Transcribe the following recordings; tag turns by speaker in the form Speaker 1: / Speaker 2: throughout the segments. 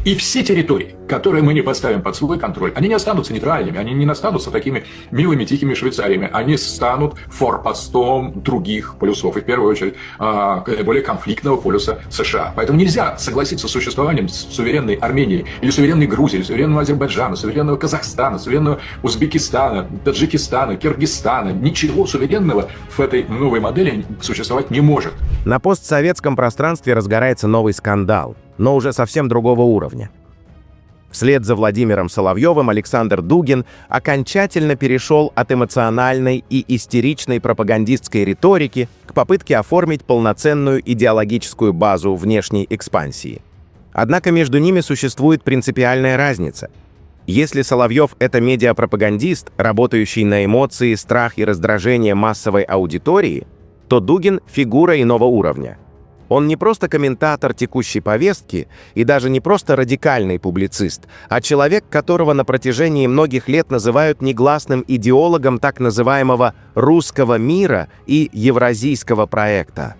Speaker 1: И все территории, которые мы не поставим под свой контроль, они не останутся нейтральными, они не останутся такими милыми, тихими Швейцариями. Они станут форпостом других полюсов, и в первую очередь более конфликтного полюса США. Поэтому нельзя согласиться с существованием суверенной Армении, или суверенной Грузии, или суверенного Азербайджана, суверенного Казахстана, суверенного Узбекистана, Таджикистана, Киргизстана. Ничего суверенного в этой новой модели существовать не может.
Speaker 2: На постсоветском пространстве разгорается новый скандал, но уже совсем другого уровня. Вслед за Владимиром Соловьевым Александр Дугин окончательно перешел от эмоциональной и истеричной пропагандистской риторики к попытке оформить полноценную идеологическую базу внешней экспансии. Однако между ними существует принципиальная разница. Если Соловьев — это медиапропагандист, работающий на эмоции, страх и раздражение массовой аудитории, то Дугин — фигура иного уровня. Он не просто комментатор текущей повестки и даже не просто радикальный публицист, а человек, которого на протяжении многих лет называют негласным идеологом так называемого «русского мира» и «евразийского проекта».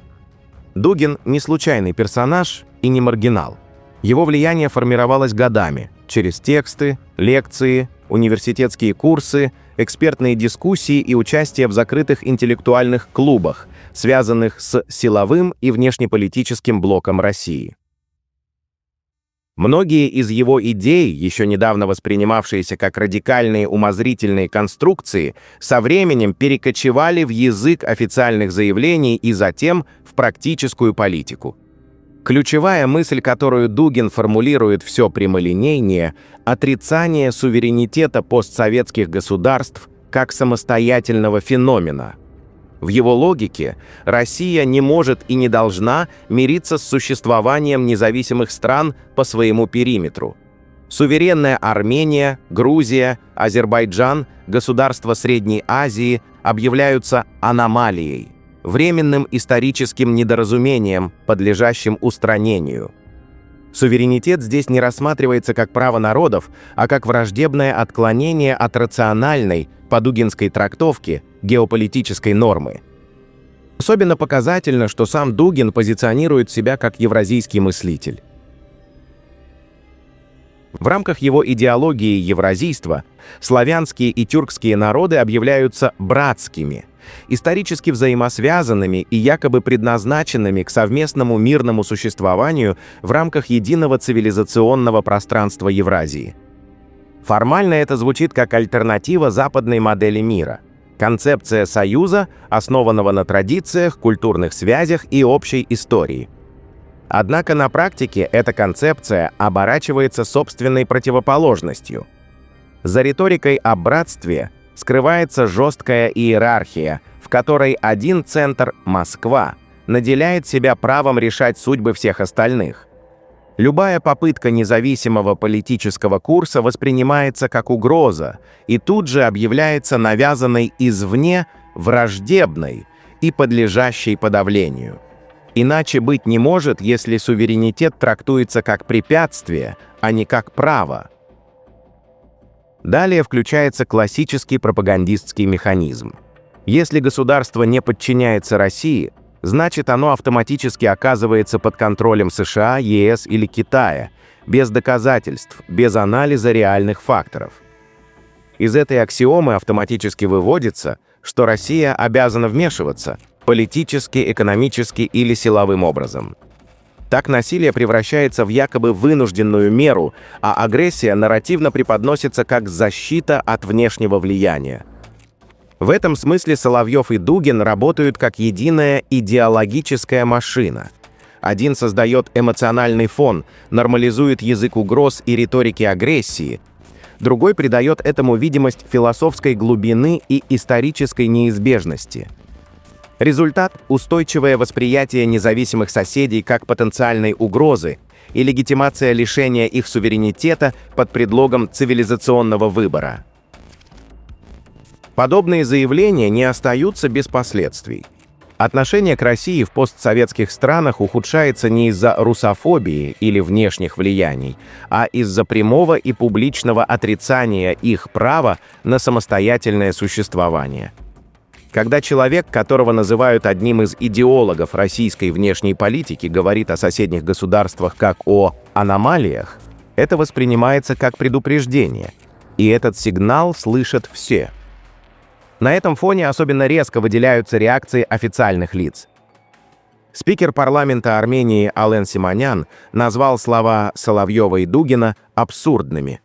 Speaker 2: Дугин — не случайный персонаж и не маргинал. Его влияние формировалось годами через тексты, лекции, университетские курсы, экспертные дискуссии и участие в закрытых интеллектуальных клубах, связанных с силовым и внешнеполитическим блоком России. Многие из его идей, еще недавно воспринимавшиеся как радикальные умозрительные конструкции, со временем перекочевали в язык официальных заявлений и затем в практическую политику. Ключевая мысль, которую Дугин формулирует все прямолинейнее — отрицание суверенитета постсоветских государств как самостоятельного феномена. В его логике Россия не может и не должна мириться с существованием независимых стран по своему периметру. Суверенная Армения, Грузия, Азербайджан, государства Средней Азии объявляются аномалией, временным историческим недоразумением, подлежащим устранению. Суверенитет здесь не рассматривается как право народов, а как враждебное отклонение от рациональной, по дугинской трактовке, геополитической нормы. Особенно показательно, что сам Дугин позиционирует себя как евразийский мыслитель. В рамках его идеологии евразийства славянские и тюркские народы объявляются братскими, исторически взаимосвязанными и якобы предназначенными к совместному мирному существованию в рамках единого цивилизационного пространства Евразии. Формально это звучит как альтернатива западной модели мира. Концепция союза, основанного на традициях, культурных связях и общей истории. Однако на практике эта концепция оборачивается собственной противоположностью. За риторикой о братстве скрывается жесткая иерархия, в которой один центр, Москва, наделяет себя правом решать судьбы всех остальных. Любая попытка независимого политического курса воспринимается как угроза и тут же объявляется навязанной извне, враждебной и подлежащей подавлению. Иначе быть не может, если суверенитет трактуется как препятствие, а не как право. Далее включается классический пропагандистский механизм. Если государство не подчиняется России, значит, оно автоматически оказывается под контролем США, ЕС или Китая, без доказательств, без анализа реальных факторов. Из этой аксиомы автоматически выводится, что Россия обязана вмешиваться политически, экономически или силовым образом. Так насилие превращается в якобы вынужденную меру, а агрессия нарративно преподносится как защита от внешнего влияния. В этом смысле Соловьев и Дугин работают как единая идеологическая машина. Один создает эмоциональный фон, нормализует язык угроз и риторики агрессии, другой придает этому видимость философской глубины и исторической неизбежности. Результат — устойчивое восприятие независимых соседей как потенциальной угрозы и легитимация лишения их суверенитета под предлогом цивилизационного выбора. Подобные заявления не остаются без последствий. Отношение к России в постсоветских странах ухудшается не из-за русофобии или внешних влияний, а из-за прямого и публичного отрицания их права на самостоятельное существование. Когда человек, которого называют одним из идеологов российской внешней политики, говорит о соседних государствах как о аномалиях, это воспринимается как предупреждение, и этот сигнал слышат все. На этом фоне особенно резко выделяются реакции официальных лиц. Спикер парламента Армении Ален Симонян назвал слова Соловьева и Дугина абсурдными,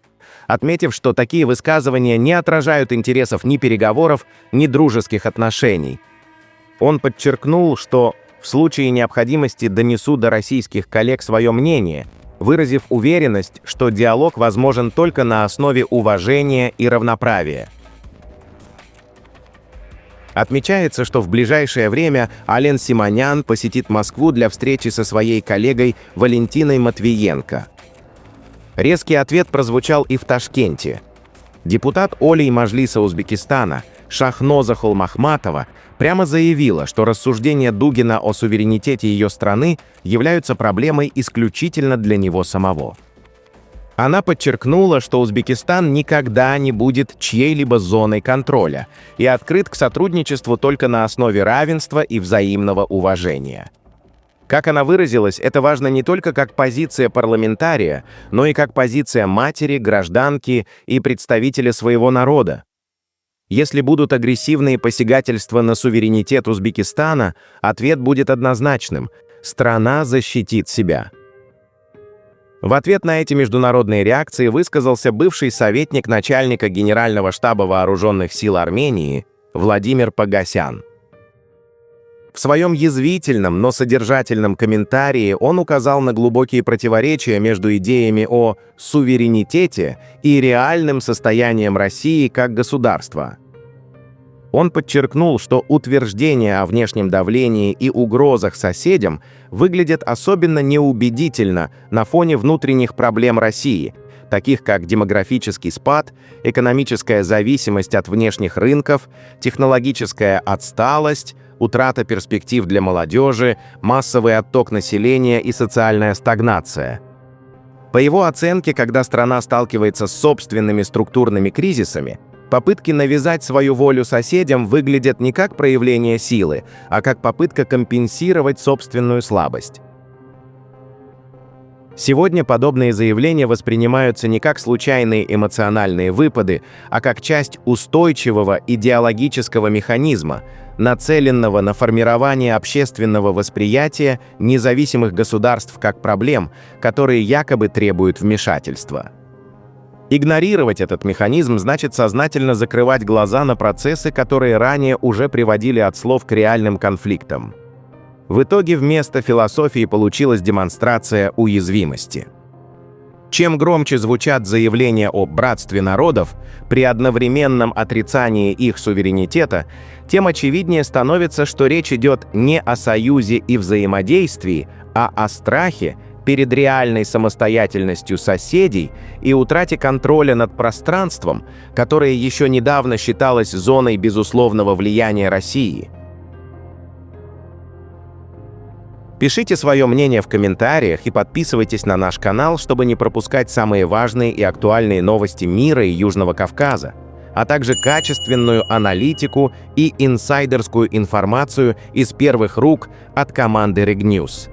Speaker 2: отметив, что такие высказывания не отражают интересов ни переговоров, ни дружеских отношений. Он подчеркнул, что в случае необходимости донесу до российских коллег свое мнение, выразив уверенность, что диалог возможен только на основе уважения и равноправия. Отмечается, что в ближайшее время Ален Симонян посетит Москву для встречи со своей коллегой Валентиной Матвиенко. Резкий ответ прозвучал и в Ташкенте. Депутат Олей Маджлиса Узбекистана Шахноза Холмахматова прямо заявила, что рассуждения Дугина о суверенитете ее страны являются проблемой исключительно для него самого. Она подчеркнула, что Узбекистан никогда не будет чьей-либо зоной контроля и открыт к сотрудничеству только на основе равенства и взаимного уважения. Как она выразилась, это важно не только как позиция парламентария, но и как позиция матери, гражданки и представителя своего народа. Если будут агрессивные посягательства на суверенитет Узбекистана, ответ будет однозначным – страна защитит себя. В ответ на эти международные реакции высказался бывший советник начальника Генерального штаба Вооруженных сил Армении Владимир Погосян. В своем язвительном, но содержательном комментарии он указал на глубокие противоречия между идеями о суверенитете и реальным состоянием России как государства. Он подчеркнул, что утверждения о внешнем давлении и угрозах соседям выглядят особенно неубедительно на фоне внутренних проблем России, таких как демографический спад, экономическая зависимость от внешних рынков, технологическая отсталость, утрата перспектив для молодежи, массовый отток населения и социальная стагнация. По его оценке, когда страна сталкивается с собственными структурными кризисами, попытки навязать свою волю соседям выглядят не как проявление силы, а как попытка компенсировать собственную слабость. Сегодня подобные заявления воспринимаются не как случайные эмоциональные выпады, а как часть устойчивого идеологического механизма, нацеленного на формирование общественного восприятия независимых государств как проблем, которые якобы требуют вмешательства. Игнорировать этот механизм значит сознательно закрывать глаза на процессы, которые ранее уже приводили от слов к реальным конфликтам. В итоге вместо философии получилась демонстрация уязвимости. Чем громче звучат заявления о братстве народов при одновременном отрицании их суверенитета, тем очевиднее становится, что речь идет не о союзе и взаимодействии, а о страхе перед реальной самостоятельностью соседей и утрате контроля над пространством, которое еще недавно считалось зоной безусловного влияния России. Пишите свое мнение в комментариях и подписывайтесь на наш канал, чтобы не пропускать самые важные и актуальные новости мира и Южного Кавказа, а также качественную аналитику и инсайдерскую информацию из первых рук от команды Регньюз.